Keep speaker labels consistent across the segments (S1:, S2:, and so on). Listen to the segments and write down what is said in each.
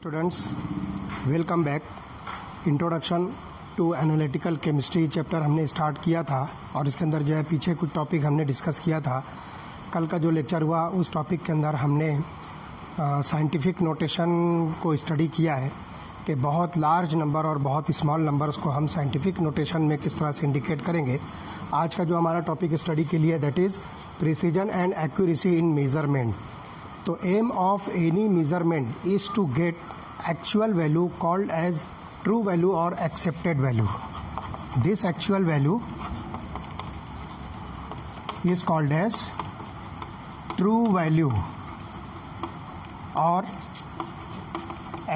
S1: Students, welcome back. Introduction to analytical chemistry chapter हमने start किया था और इसके अंदर जो है पीछे कुछ टॉपिक हमने डिस्कस किया था। कल का जो लेक्चर हुआ उस टॉपिक के अंदर हमने साइंटिफिक नोटेशन को स्टडी किया है कि बहुत लार्ज नंबर और बहुत स्मॉल नंबर्स को हम साइंटिफिक नोटेशन में किस तरह से इंडिकेट करेंगे। आज का जो हमारा टॉपिक स्टडी के लिए that is precision and accuracy in measurement. तो aim of any measurement is to get actual value called as true value or accepted value. This actual value is called as true value or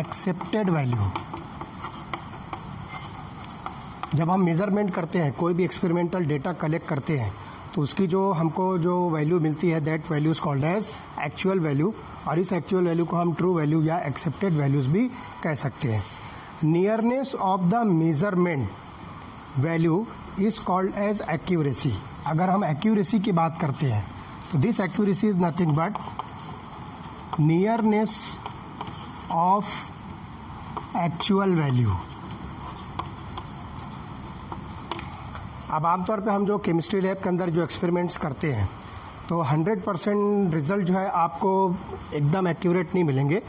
S1: accepted value. जब हम measurement करते हैं, कोई भी experimental data collect करते हैं, तो उसकी जो हमको जो वैल्यू मिलती है that value is called as actual value, और इस एक्चुअल वैल्यू को हम ट्रू वैल्यू या एक्सेप्टेड वैल्यूज भी कह सकते हैं। Nearness of the measurement value is called as accuracy. अगर हम एक्यूरेसी की बात करते हैं तो this accuracy is nothing but nearness of actual value. अब आमतौर पे हम जो केमिस्ट्री लैब के अंदर जो एक्सपेरिमेंट्स करते हैं तो 100% रिजल्ट जो है आपको एकदम एक्यूरेट नहीं मिलेंगे,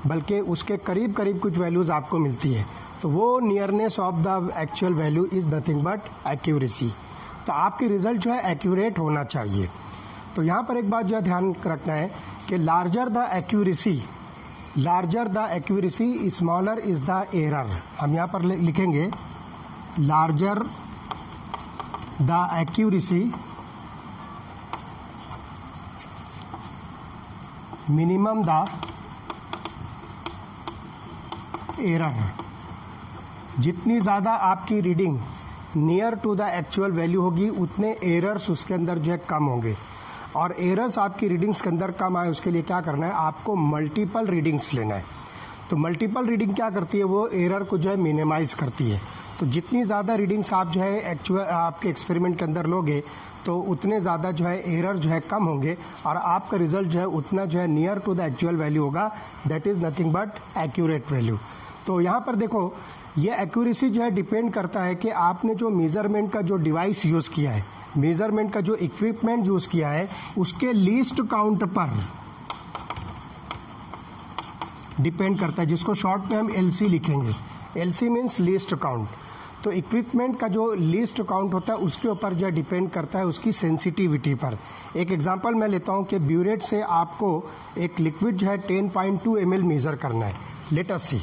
S1: बल्कि उसके करीब करीब कुछ वैल्यूज़ आपको मिलती है। तो वो nearness of the actual value is nothing but accuracy. तो आपकी रिजल्ट जो है एक्यूरेट होना चाहिए। तो यहाँ पर एक बात जो है ध्यान रखना है कि larger the accuracy smaller is the error. हम यहाँ पर लिखेंगे larger the accuracy minimum the error। जितनी ज़्यादा आपकी reading near to the actual value होगी उतने एरर्स उसके अंदर जो है कम होंगे। और एरर्स आपकी रीडिंग्स के अंदर कम आए उसके लिए क्या करना है, आपको मल्टीपल रीडिंग्स लेना है। तो मल्टीपल रीडिंग क्या करती है, वो एरर को जो है मिनिमाइज करती है। तो जितनी ज़्यादा रीडिंग्स आप जो है एक्चुअल आपके एक्सपेरिमेंट के अंदर लोगे तो उतने ज़्यादा जो है एरर जो है कम होंगे और आपका रिजल्ट जो है उतना जो है near to the actual value होगा, that is nothing but accurate value. तो यहाँ पर देखो, ये एक्यूरेसी जो है डिपेंड करता है कि आपने जो मेज़रमेंट का जो डिवाइस यूज़ किया है, मेज़रमेंट का जो इक्विपमेंट यूज़ किया है उसके लीस्ट काउंट पर डिपेंड करता है, जिसको शॉर्ट में हम LC लिखेंगे। LC means least count. तो इक्विपमेंट का जो लीस्ट काउंट होता है उसके ऊपर जो डिपेंड करता है उसकी सेंसिटिविटी पर। एक एग्जांपल मैं लेता हूं कि ब्यूरेट से आपको एक लिक्विड जो है 10.2 ml मेज़र करना है। लेट अस सी,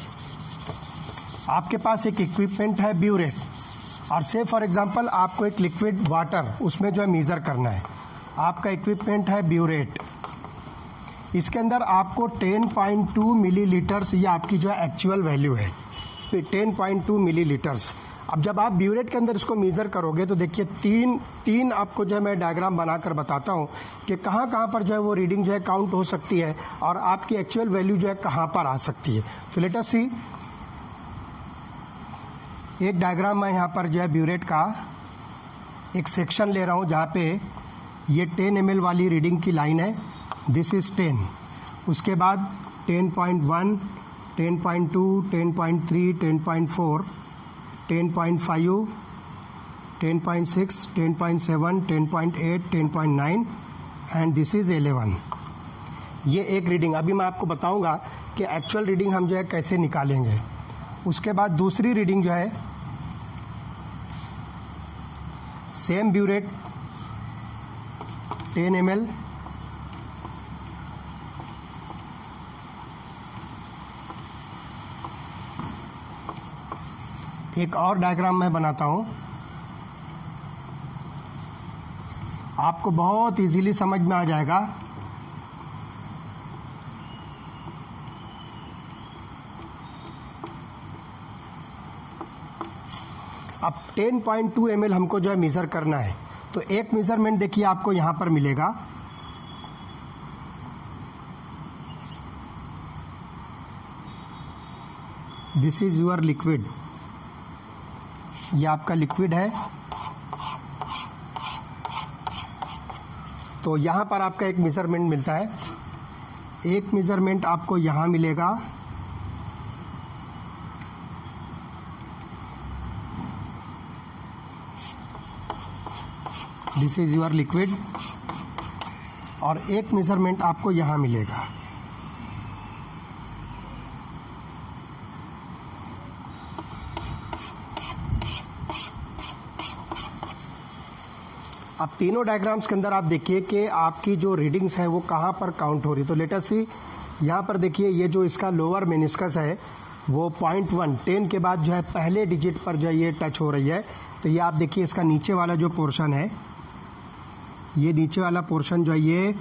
S1: आपके पास एक इक्विपमेंट है ब्यूरेट, और से फॉर एग्जांपल आपको एक लिक्विड वाटर उसमें जो है मेज़र करना है। आपका इक्विपमेंट है ब्यूरेट, इसके अंदर आपको 10.2 मिलीलीटर्स, ये आपकी जो है एक्चुअल वैल्यू है 10.2 मिलीलीटर्स। अब जब आप ब्यूरेट के अंदर इसको मेज़र करोगे तो देखिए तीन आपको जो है मैं डायग्राम बनाकर बताता हूँ कि कहाँ कहाँ पर जो है वो रीडिंग जो है काउंट हो सकती है और आपकी एक्चुअल वैल्यू जो है कहाँ पर आ सकती है। तो लेट अस सी, एक डायग्राम मैं यहाँ पर जो है ब्यूरेट का एक सेक्शन ले रहा हूँ जहाँ पे ये 10 ml वाली रीडिंग की लाइन है, दिस इज़ 10। उसके बाद 10.1, 10.2, 10.3, 10.4, 10.5, 10.6, 10.7, 10.8, 10.9 एंड दिस इज़ 11। ये एक रीडिंग। अभी मैं आपको बताऊंगा कि एक्चुअल रीडिंग हम जो है कैसे निकालेंगे। उसके बाद दूसरी रीडिंग जो है सेम ब्यूरेट 10 ml, एक और डायग्राम मैं बनाता हूं, आपको बहुत इजीली समझ में आ जाएगा। अब 10.2 ml हमको जो है मेज़र करना है, तो एक मेज़रमेंट देखिए आपको यहां पर मिलेगा। दिस इज योर लिक्विड, ये आपका लिक्विड है। तो यहाँ पर आपका एक मेज़रमेंट मिलता है, एक मेज़रमेंट आपको यहाँ मिलेगा दिस इज योर लिक्विड, और एक मेजरमेंट आपको यहाँ मिलेगा। अब तीनों डायग्राम्स के अंदर आप देखिए कि आपकी जो रीडिंग्स है वो कहाँ पर काउंट हो रही है। तो लेट अस सी, यहाँ पर देखिए ये जो इसका लोअर मेनिस्कस है वो 0.1 10 के बाद जो है पहले डिजिट पर जो है ये टच हो रही है। तो ये आप देखिए इसका नीचे वाला जो पोर्शन है, ये नीचे वाला पोर्शन जो है ये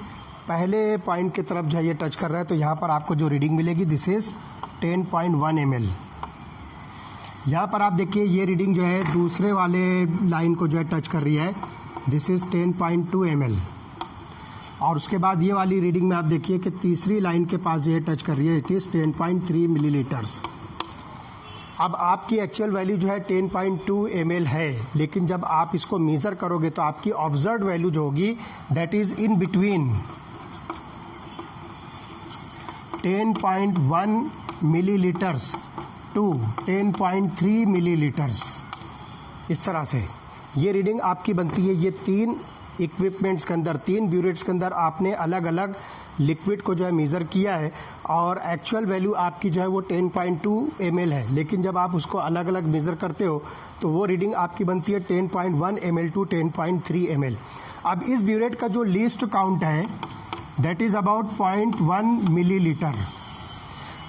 S1: पहले पॉइंट की तरफ जो है ये टच कर रहा है। तो यहाँ पर आपको जो रीडिंग मिलेगी दिस इज 10.1 ml। यहाँ पर आप देखिए ये रीडिंग जो है दूसरे वाले लाइन को जो है टच कर रही है, दिस इज 10.2 ml। और उसके बाद ये वाली रीडिंग में आप देखिए कि तीसरी लाइन के पास जो है टच कर रही है, इट इज़ 10.3 मिलीलीटर्स। अब आपकी एक्चुअल वैल्यू जो है 10.2 ml है, लेकिन जब आप इसको मेज़र करोगे तो आपकी ऑब्जर्व्ड वैल्यू जो होगी that is in between 10.1 millilitres to 10.3 millilitres. इस तरह से ये रीडिंग आपकी बनती है। ये तीन इक्विपमेंट्स के अंदर, तीन ब्यूरेट्स के अंदर आपने अलग अलग लिक्विड को जो है मेज़र किया है, और एक्चुअल वैल्यू आपकी जो है वो 10.2 ml है, लेकिन जब आप उसको अलग अलग मेज़र करते हो तो वो रीडिंग आपकी बनती है 10.1 ml टू 10.3 ml। अब इस ब्यूरेट का जो लीस्ट काउंट है दैट इज़ अबाउट 0.1 मिलीलीटर।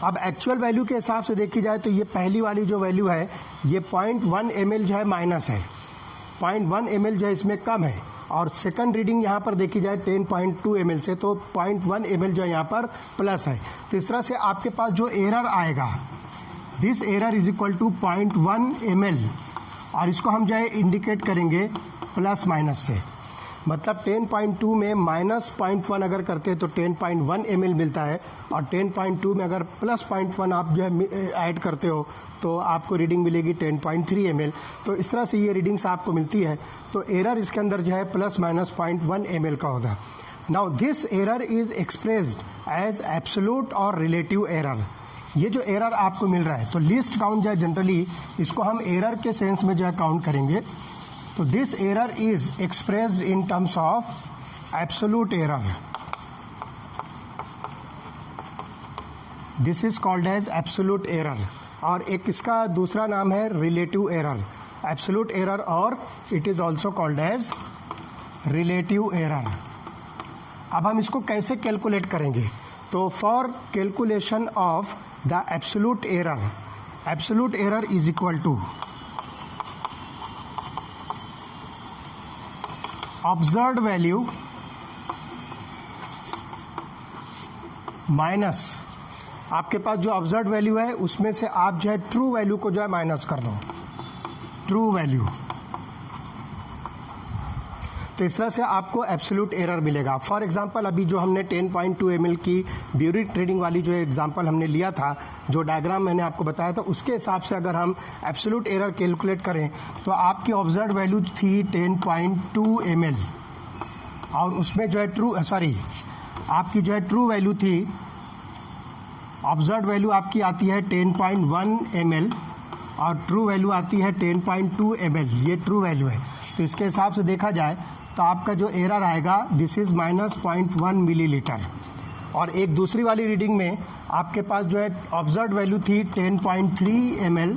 S1: अब एक्चुअल वैल्यू के हिसाब से देखी जाए तो ये पहली वाली जो वैल्यू है ये 0.1 ml जो है माइनस है, 0.1 ml जो है इसमें कम है, और सेकंड रीडिंग यहाँ पर देखी जाए 10.2 ml से, तो 0.1 ml जो है यहाँ पर प्लस है। तो इस तरह से आपके पास जो एरर आएगा this error is equal to 0.1 ml, और इसको हम जो है इंडिकेट करेंगे प्लस माइनस से। मतलब 10.2 में माइनस 0.1 अगर करते हैं तो 10.1 ml मिलता है, और 10.2 में अगर प्लस 0.1 आप जो है ऐड करते हो तो आपको रीडिंग मिलेगी 10.3 ml। तो इस तरह से ये रीडिंग्स आपको मिलती है। तो एरर इसके अंदर जो है प्लस माइनस 0.1 ml का होगा। Now this error is expressed as absolute और रिलेटिव एरर। ये जो एरर आपको मिल रहा है, तो लीस्ट काउंट जो है जनरली इसको हम एरर के सेंस में जो है काउंट करेंगे। तो this error is expressed in terms of absolute error. This is called as absolute error, और एक इसका दूसरा नाम है रिलेटिव एरर। एब्सोल्यूट एरर, और it is also called as relative error. अब हम इसको कैसे कैलकुलेट करेंगे? तो for calculation of the absolute error is equal to observed value minus आपके पास जो ऑब्जर्व्ड वैल्यू है उसमें से आप जो है ट्रू वैल्यू को जो है माइनस कर दो, ट्रू वैल्यू। तो इस तरह से आपको एब्सोल्यूट एरर मिलेगा। फॉर एग्जांपल अभी जो हमने 10.2 ml की ब्यूरेट रीडिंग वाली जो एग्जांपल हमने लिया था, जो डायग्राम मैंने आपको बताया था, उसके हिसाब से अगर हम एब्सोल्यूट एरर कैलकुलेट करें तो आपकी ऑब्जर्व्ड वैल्यू थी 10.2 ml, और उसमें जो है आपकी जो है ट्रू वैल्यू थी, ऑब्जर्व्ड वैल्यू आपकी आती है 10.1 ml और ट्रू वैल्यू आती है 10.2 ml। ये ट्रू वैल्यू है। तो इसके हिसाब से देखा जाए तो आपका जो एरर आएगा दिस इज माइनस 0.1 मिलीलीटर। और एक दूसरी वाली रीडिंग में आपके पास जो है ऑब्जर्व्ड वैल्यू थी 10.3 ml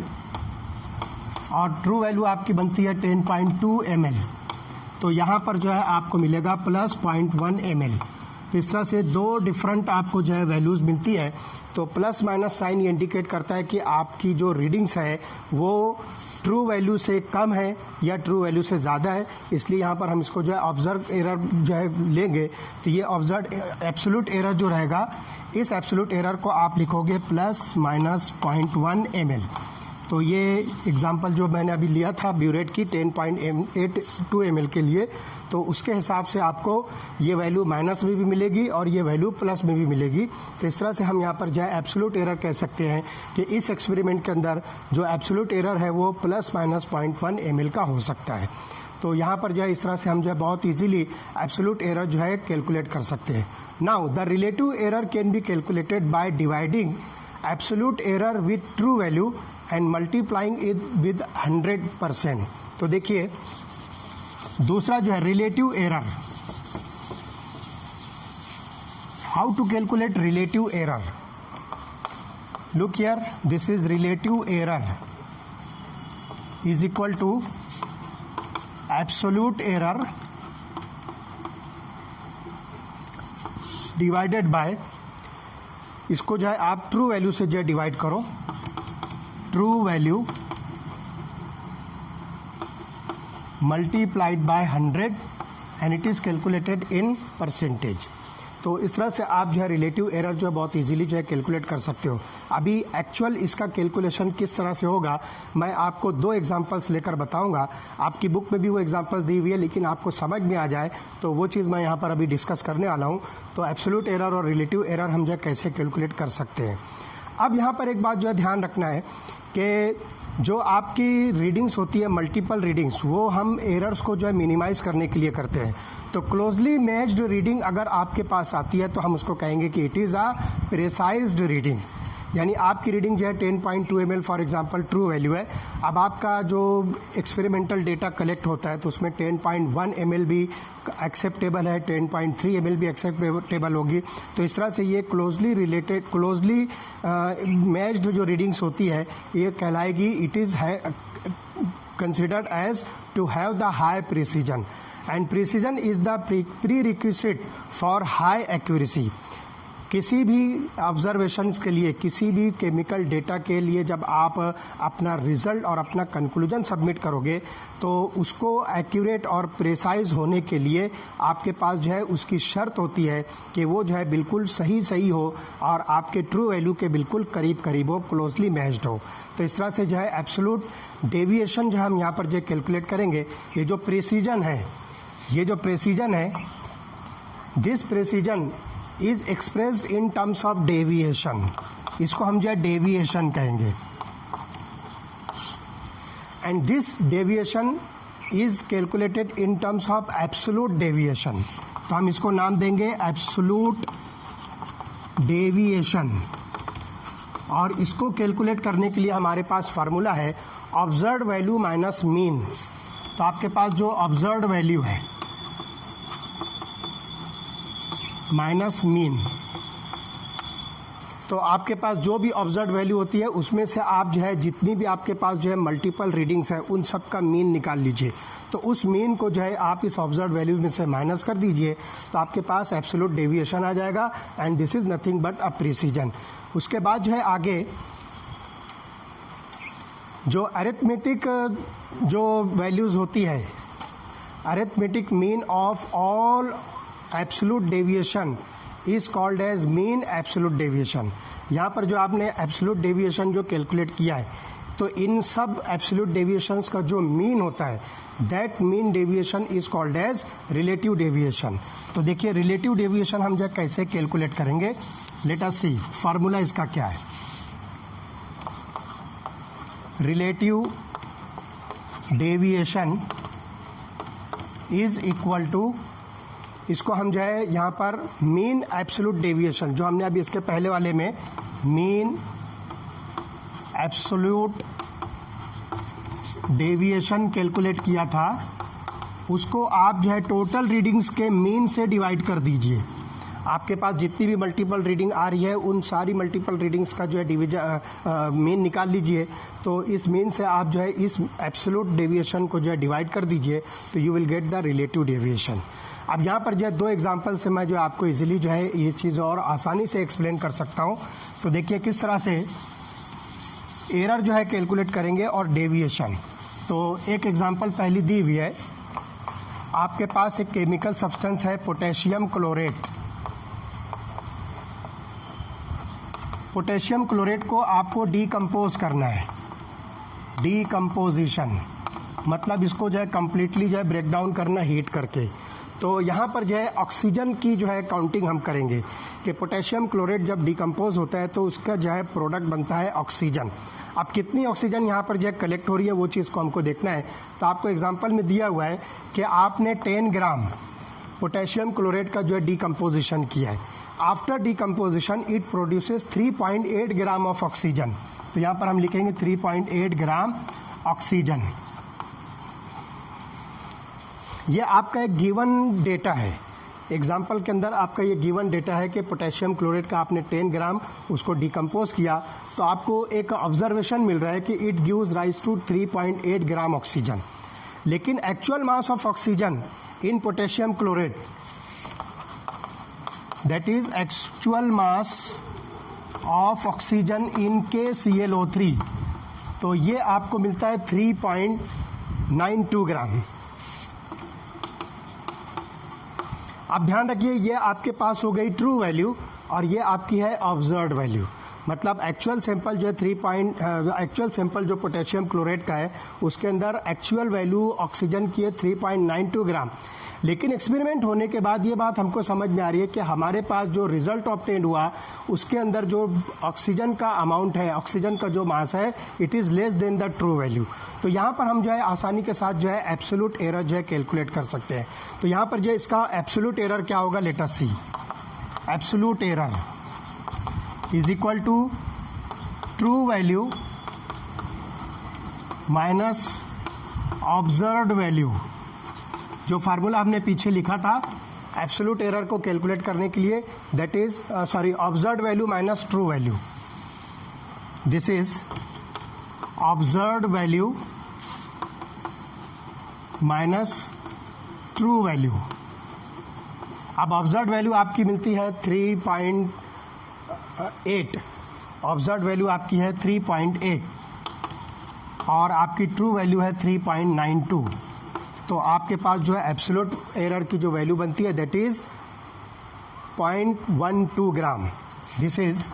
S1: और ट्रू वैल्यू आपकी बनती है 10.2 ml। तो यहाँ पर जो है आपको मिलेगा प्लस 0.1 ml। तो इस तरह से दो डिफरेंट आपको जो है वैल्यूज़ मिलती है। तो प्लस माइनस साइन ये इंडिकेट करता है कि आपकी जो रीडिंग्स है वो ट्रू वैल्यू से कम है या ट्रू वैल्यू से ज़्यादा है। इसलिए यहाँ पर हम इसको जो है ऑब्जर्व एरर जो है लेंगे, तो ये ऑब्जर्व एब्सोल्यूट एरर जो रहेगा, इस एब्सोल्यूट एरर को आप लिखोगे प्लस माइनस 0.1 ml। तो ये एग्जांपल जो मैंने अभी लिया था ब्यूरेट की 10.82 ml के लिए, तो उसके हिसाब से आपको ये वैल्यू माइनस में भी मिलेगी और ये वैल्यू प्लस में भी मिलेगी। तो इस तरह से हम यहाँ पर जो है एब्सोल्यूट एरर कह सकते हैं कि इस एक्सपेरिमेंट के अंदर जो एब्सोल्यूट एरर है वो प्लस माइनस 0.1 ml का हो सकता है। तो यहाँ पर जो है इस तरह से हम जो है बहुत इजीली एब्सोल्यूट एरर जो है कैलकुलेट कर सकते हैं। Now the relative error can be calculated by dividing absolute error with true value and multiplying it with 100%। तो देखिए दूसरा जो है relative error, how to calculate relative error, look here, this is relative error is equal to absolute error divided by, इसको जो है आप true value से जो है डिवाइड करो, true value multiplied by 100 and it is calculated in percentage. तो इस तरह से आप जो है रिलेटिव एरर जो है बहुत इजीली जो है कैलकुलेट कर सकते हो। अभी एक्चुअल इसका कैलकुलेशन किस तरह से होगा मैं आपको 2 एग्जांपल्स लेकर बताऊंगा। आपकी बुक में भी वो एग्जांपल्स दी हुई है, लेकिन आपको समझ में आ जाए तो वो चीज़ मैं यहाँ पर अभी डिस्कस करने वाला हूँ। तो एब्सोल्यूट एरर और रिलेटिव एरर हम जो है कैसे कैलकुलेट कर सकते हैं। अब यहाँ पर एक बात जो है ध्यान रखना है कि जो आपकी रीडिंग्स होती है, मल्टीपल रीडिंग्स, वो हम एरर्स को जो है मिनिमाइज करने के लिए करते हैं। तो क्लोजली मैच्ड रीडिंग अगर आपके पास आती है तो हम उसको कहेंगे कि it is a precised reading, यानी आपकी रीडिंग जो है 10.2 ml for example true value है। अब आपका जो एक्सपेरिमेंटल डेटा कलेक्ट होता है तो उसमें 10.1 ml भी एक्सेप्टेबल है, 10.3 ml भी एक्सेप्टेबल होगी। तो इस तरह से ये क्लोजली रिलेटेड, क्लोजली मैच्ड जो रीडिंग्स होती है ये कहलाएगी it is considered as to have the high precision, and precision is the prerequisite for high accuracy। किसी भी ऑब्जर्वेशंस के लिए, किसी भी केमिकल डेटा के लिए जब आप अपना रिजल्ट और अपना कंक्लूजन सबमिट करोगे तो उसको एक्यूरेट और प्रिसाइज होने के लिए आपके पास जो है उसकी शर्त होती है कि वो जो है बिल्कुल सही हो और आपके ट्रू वैल्यू के बिल्कुल करीब हो, क्लोजली मैच्ड हो। तो इस तरह से जो है एब्सोल्यूट डेविएशन जो हम यहाँ पर जो कैलकुलेट करेंगे, ये जो प्रिसीजन है, this precision is expressed in terms of deviation, इसको हम जो है डेविएशन कहेंगे। And this deviation is calculated in terms of absolute deviation, तो हम इसको नाम देंगे एब्सोल्यूट डेविएशन। और इसको कैलकुलेट करने के लिए हमारे पास फार्मूला है ऑब्जर्व्ड वैल्यू माइनस मीन। तो आपके पास जो ऑब्जर्व्ड वैल्यू है माइनस मीन, तो आपके पास जो भी ऑब्जर्व वैल्यू होती है उसमें से आप जो है जितनी भी आपके पास जो है मल्टीपल रीडिंग्स है उन सब का मीन निकाल लीजिए। तो उस मीन को जो है आप इस ऑब्जर्व वैल्यू में से माइनस कर दीजिए तो आपके पास एब्सोल्यूट डेविएशन आ जाएगा and this is nothing but a precision. उसके बाद जो है आगे जो अरिथमेटिक जो वैल्यूज़ होती है, arithmetic mean of all absolute deviation is called as mean absolute deviation. यहाँ पर जो आपने एब्सोल्यूट डेविएशन जो कैलकुलेट किया है तो इन सब एब्सोल्यूट डेविएशंस का जो मीन होता है that mean deviation is called as relative deviation. तो देखिए रिलेटिव डेविएशन हम जो कैसे कैलकुलेट करेंगे, लेट अस सी फार्मूला इसका क्या है। Relative deviation is equal to, इसको हम जो है यहाँ पर मीन एब्सोल्यूट डेविएशन, जो हमने अभी इसके पहले वाले में मीन एब्सोल्यूट डेविएशन कैलकुलेट किया था उसको आप जो है टोटल रीडिंग्स के मीन से डिवाइड कर दीजिए। आपके पास जितनी भी मल्टीपल रीडिंग आ रही है उन सारी मल्टीपल रीडिंग्स का जो है मीन निकाल लीजिए। तो इस मीन से आप जो है इस एब्सोल्यूट डेविएशन को जो है डिवाइड कर दीजिए तो you will get the relative deviation. अब यहाँ पर जो है 2 एग्जांपल से मैं जो आपको इजीली जो है ये चीज़ और आसानी से एक्सप्लेन कर सकता हूँ। तो देखिए किस तरह से एरर जो है कैलकुलेट करेंगे और डेविएशन। तो एक एग्जांपल पहली दी हुई है, आपके पास एक केमिकल सब्सटेंस है पोटेशियम क्लोरेट। पोटेशियम क्लोरेट को आपको डीकम्पोज करना है, डीकम्पोजिशन मतलब इसको जो है कम्प्लीटली जो है ब्रेक डाउन करना हीट करके। तो यहाँ पर जो है ऑक्सीजन की जो है काउंटिंग हम करेंगे कि पोटेशियम क्लोरेट जब डिकम्पोज होता है तो उसका जो है प्रोडक्ट बनता है ऑक्सीजन। अब कितनी ऑक्सीजन यहाँ पर जो है कलेक्ट हो रही है वो चीज़ को हमको देखना है। तो आपको एग्जांपल में दिया हुआ है कि आपने 10 ग्राम पोटेशियम क्लोरेट का जो है डीकम्पोजिशन किया है। After decomposition it produces 3.8 gram of oxygen. तो यहाँ पर हम लिखेंगे 3.8 ग्राम ऑक्सीजन। ये आपका एक गिवन डेटा है। एग्जाम्पल के अंदर आपका ये गिवन डेटा है कि पोटेशियम क्लोराइड का आपने 10 ग्राम उसको डिकम्पोज किया, तो आपको एक ऑब्जर्वेशन मिल रहा है कि it gives rise to 3.8 gram oxygen. लेकिन actual mass of oxygen in potassium chloride, that is actual mass of oxygen in KClO3, तो ये आपको मिलता है 3.92 ग्राम। अब ध्यान रखिए, ये आपके पास हो गई ट्रू वैल्यू और ये आपकी है ऑब्जर्व्ड वैल्यू। मतलब एक्चुअल सैंपल जो है एक्चुअल सैंपल जो पोटेशियम क्लोराइड का है उसके अंदर एक्चुअल वैल्यू ऑक्सीजन की है 3.92 ग्राम। लेकिन एक्सपेरिमेंट होने के बाद ये बात हमको समझ में आ रही है कि हमारे पास जो रिजल्ट ऑब्टेन्ड हुआ उसके अंदर जो ऑक्सीजन का अमाउंट है, ऑक्सीजन का जो मास है, it is less than the true value. तो यहाँ पर हम जो है आसानी के साथ जो है एब्सोल्यूट एरर जो है कैलकुलेट कर सकते हैं। तो यहाँ पर जो इसका एब्सोल्यूट एरर क्या होगा, let us see. Absolute error is equal to true value minus observed value. जो फार्मूला हमने पीछे लिखा था एब्सोल्यूट एरर को कैलकुलेट करने के लिए, that is observed value minus true value. This is observed value minus true value. अब ऑब्जर्व्ड वैल्यू आपकी मिलती है 3.8, ऑब्जर्व्ड वैल्यू आपकी है 3.8 और आपकी ट्रू वैल्यू है 3.92। तो आपके पास जो है एब्सोल्यूट एरर की जो वैल्यू बनती है that is 0.12 gram. This is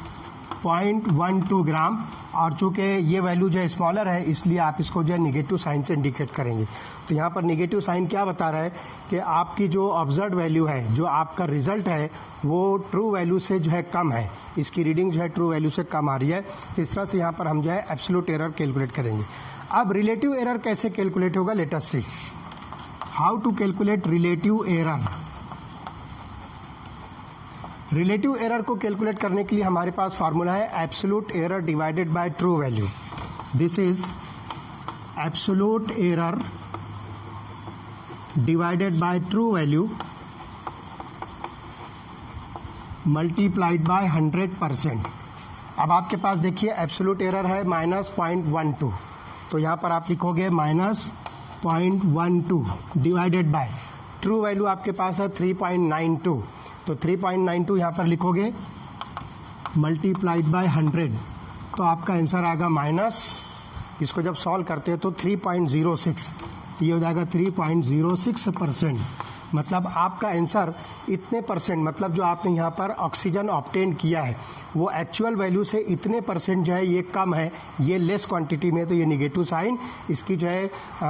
S1: 0.12 ग्राम। और चूंकि ये वैल्यू जो है स्मॉलर है इसलिए आप इसको जो है निगेटिव साइन से इंडिकेट करेंगे। तो यहाँ पर निगेटिव साइन क्या बता रहा है कि आपकी जो ऑब्जर्व्ड वैल्यू है, जो आपका रिजल्ट है, वो ट्रू वैल्यू से जो है कम है, इसकी रीडिंग जो है ट्रू वैल्यू से कम आ रही है। तो इस तरह से यहाँ पर हम जो है एब्सोल्यूट एरर कैलकुलेट करेंगे। अब रिलेटिव एरर कैसे कैलकुलेट होगा, let us see how to calculate relative error. Relative error को कैलकुलेट करने के लिए हमारे पास फार्मूला है absolute error divided by true value. This is absolute error divided by true value multiplied by 100%। अब आपके पास देखिए एब्सोल्यूट एरर है -0.12, तो यहाँ पर आप लिखोगे -0.12 डिवाइडेड बाय ट्रू वैल्यू आपके पास है 3.92, तो 3.92 यहाँ पर लिखोगे मल्टीप्लाइड बाय 100, तो आपका आंसर आएगा माइनस, इसको जब सॉल्व करते हैं तो 3.06, ये हो जाएगा 3.06%। मतलब आपका आंसर इतने परसेंट, मतलब जो आपने यहाँ पर ऑक्सीजन ऑब्टेन किया है वो एक्चुअल वैल्यू से इतने परसेंट जो है ये कम है, ये लेस क्वांटिटी में। तो ये निगेटिव साइन इसकी जो है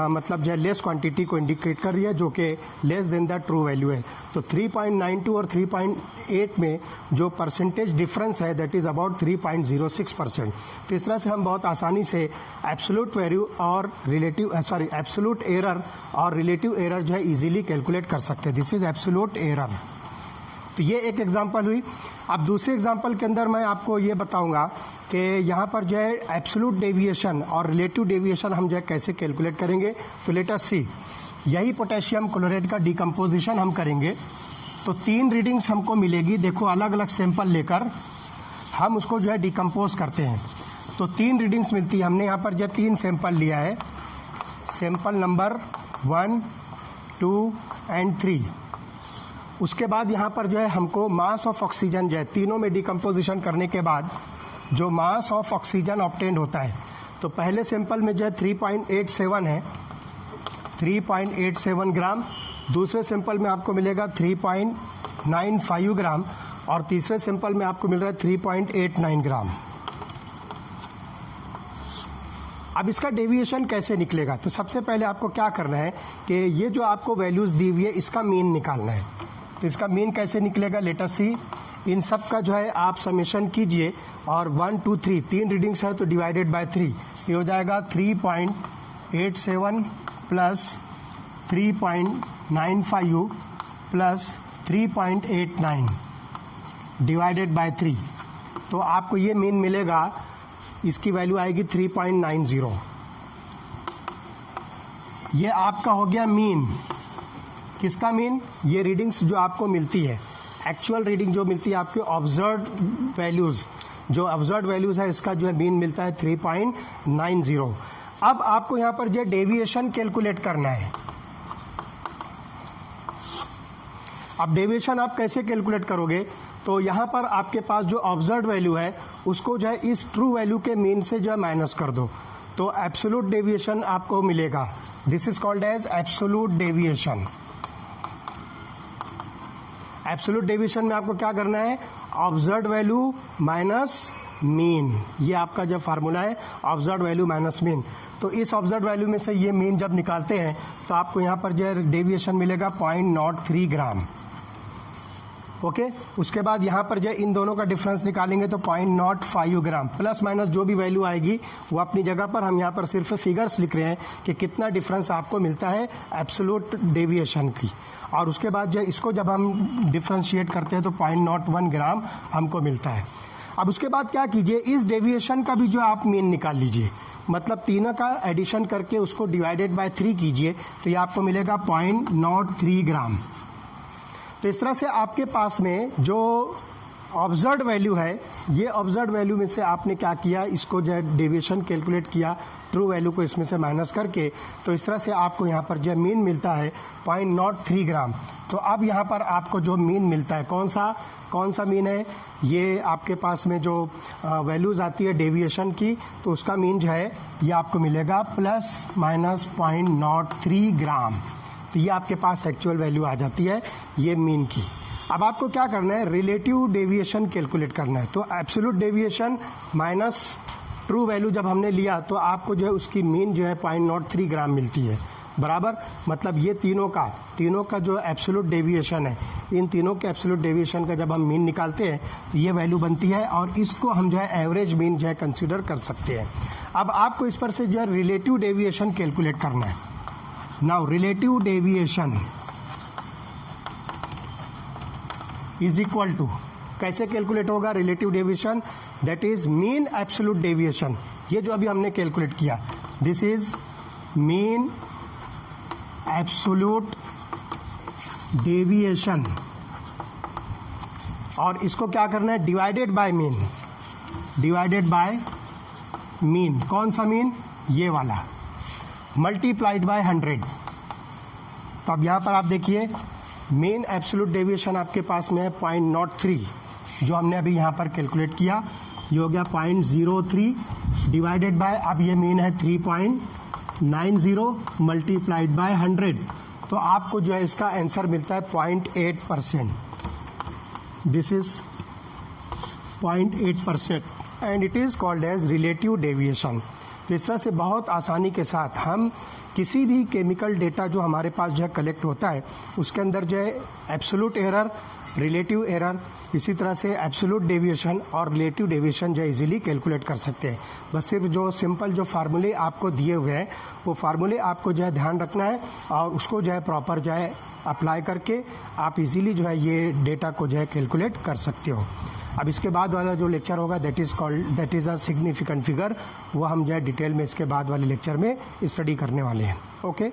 S1: मतलब जो है लेस क्वांटिटी को इंडिकेट कर रही है, जो कि less than the true value है। तो 3.92 और 3.8 में जो परसेंटेज डिफरेंस है दैट इज़ अबाउट 3.06%। तो इस तरह से हम बहुत आसानी से एब्सोल्यूट वैल्यू और एब्सोल्यूट एरर और रिलेटिव एरर जो है इजीली कैलकुलेट कर सकते हैं। This is absolute error. तो ये एक एग्जांपल हुई। अब दूसरे एग्जांपल के अंदर मैं आपको ये बताऊंगा कि यहाँ पर जो है एब्सोल्यूट डेविएशन और रिलेटिव डेविएशन हम जो है कैसे कैलकुलेट करेंगे। तो लेट अस सी, यही पोटेशियम क्लोराइड का डिकम्पोजिशन हम करेंगे तो 3 रीडिंग्स हमको मिलेगी। देखो अलग अलग सैंपल लेकर हम उसको जो है डिकम्पोज करते हैं तो 3 रीडिंग्स मिलती है। हमने यहाँ पर जो 3 सैंपल लिया है, सैंपल नंबर 1, 2 एंड 3। उसके बाद यहाँ पर जो है हमको मास ऑफ ऑक्सीजन जो है तीनों में डिकम्पोजिशन करने के बाद जो मास ऑफ ऑक्सीजन ऑब्टेन्ड होता है, तो पहले सैंपल में जो है 3.87 है, 3.87 ग्राम। दूसरे सैंपल में आपको मिलेगा 3.95 ग्राम और तीसरे सैंपल में आपको मिल रहा है 3.89 ग्राम। अब इसका डेविएशन कैसे निकलेगा, तो सबसे पहले आपको क्या करना है कि ये जो आपको वैल्यूज़ दी हुई है इसका मीन निकालना है। तो इसका मीन कैसे निकलेगा, लेट अस सी। इन सब का जो है आप समेशन कीजिए और 1, 2, 3 रीडिंग्स है तो डिवाइडेड बाय 3, ये हो जाएगा 3.87 प्लस 3.95 प्लस 3.89 डिवाइडेड बाय 3। तो आपको ये मीन मिलेगा, इसकी वैल्यू आएगी 3.90। ये आपका हो गया मीन। किसका मीन? ये रीडिंग्स जो आपको मिलती है, एक्चुअल रीडिंग जो मिलती है आपके ऑब्जर्व्ड वैल्यूज़, जो ऑब्जर्व्ड वैल्यूज़ है इसका जो है मीन मिलता है 3.90। अब आपको यहाँ पर जो डेविएशन कैलकुलेट करना है। अब डेविएशन आप कैसे कैलकुलेट करोगे? तो यहाँ पर आपके पास जो ऑब्जर्व्ड वैल्यू है उसको जो है इस ट्रू वैल्यू के मीन से जो है माइनस कर दो, तो एब्सोल्यूट डेविएशन आपको मिलेगा। This is called as absolute deviation. Absolute deviation में आपको क्या करना है? ऑब्जर्व्ड वैल्यू माइनस मीन, ये आपका जो फार्मूला है, ऑब्जर्व्ड वैल्यू माइनस मीन। तो इस ऑब्जर्व्ड वैल्यू में से ये मीन जब निकालते हैं तो आपको यहाँ पर जो है डेविएशन मिलेगा 0.03 ग्राम। ओके, उसके बाद यहाँ पर जो इन दोनों का डिफरेंस निकालेंगे तो 0.05 ग्राम। प्लस माइनस जो भी वैल्यू आएगी वो अपनी जगह पर, हम यहाँ पर सिर्फ फिगर्स लिख रहे हैं कि कितना डिफरेंस आपको मिलता है एब्सोल्यूट डेविएशन की। और उसके बाद जो इसको जब हम डिफ्रेंशिएट करते हैं तो 0.01 ग्राम हमको मिलता है। अब उसके बाद क्या कीजिए, इस डेविएशन का भी जो आप मीन निकाल लीजिए, मतलब तीनों का एडिशन करके उसको डिवाइडेड बाय 3 कीजिए तो ये आपको मिलेगा 0.03 ग्राम। तो इस तरह से आपके पास में जो ऑब्जर्व्ड वैल्यू है, ये ऑब्जर्व्ड वैल्यू में से आपने क्या किया, इसको जो है डेविएशन कैलकुलेट किया ट्रू वैल्यू को इसमें से माइनस करके, तो इस तरह से आपको यहाँ पर जो मीन मिलता है 0.03 ग्राम। तो अब यहाँ पर आपको जो मीन मिलता है कौन सा मीन है, ये आपके पास में जो वैल्यूज़ आती है डेविएशन की, तो उसका मीन जो है ये आपको मिलेगा प्लस माइनस 0.03 ग्राम। तो ये आपके पास एक्चुअल वैल्यू आ जाती है ये मीन की। अब आपको क्या करना है, रिलेटिव डेविएशन कैलकुलेट करना है। तो absolute deviation minus true value जब हमने लिया तो आपको जो है उसकी मीन जो है 0.03 ग्राम मिलती है, बराबर। मतलब ये तीनों का जो एब्सोल्यूट डेविएशन है, इन तीनों के एब्सोल्यूट डेविएशन का जब हम मीन निकालते हैं तो ये वैल्यू बनती है और इसको हम जो है एवरेज मीन जो है कंसिडर कर सकते हैं। अब आपको इस पर से जो है रिलेटिव डेविएशन कैलकुलेट करना है। Now relative deviation is equal to, कैसे कैलकुलेट होगा relative deviation? That is mean absolute deviation. ये जो अभी हमने कैलकुलेट किया, this is mean absolute deviation, और इसको क्या करना है, डिवाइडेड बाय मीन। कौन सा मीन? ये वाला, मल्टीप्लाइड बाय 100। तो अब यहाँ पर आप देखिए मीन एब्सोल्यूट डेविएशन आपके पास में है 0.03, जो हमने अभी यहाँ पर कैलकुलेट किया, ये हो गया 0.03 डिवाइडेड बाय, अब ये मीन है 3.90 मल्टीप्लाइड बाय 100। तो आपको जो है इसका आंसर मिलता है 0.8%। This is 0.8% and it is called as relative deviation. तो इस तरह से बहुत आसानी के साथ हम किसी भी केमिकल डेटा जो हमारे पास जो है कलेक्ट होता है उसके अंदर जो है एब्सोल्यूट एरर, रिलेटिव एरर, इसी तरह से एब्सोल्यूट डेविएशन और रिलेटिव डेविएशन जो है इजीली कैलकुलेट कर सकते हैं। बस सिर्फ जो सिंपल जो फार्मूले आपको दिए हुए हैं वो फार्मूले आपको जो है ध्यान रखना है और उसको जो है प्रॉपर जो है अप्लाई करके आप इजीली जो है ये डेटा को जो है कैलकुलेट कर सकते हो। अब इसके बाद वाला जो लेक्चर होगा that is a significant figure, वो हम जो है डिटेल में इसके बाद वाले लेक्चर में स्टडी करने वाले हैं। ओके।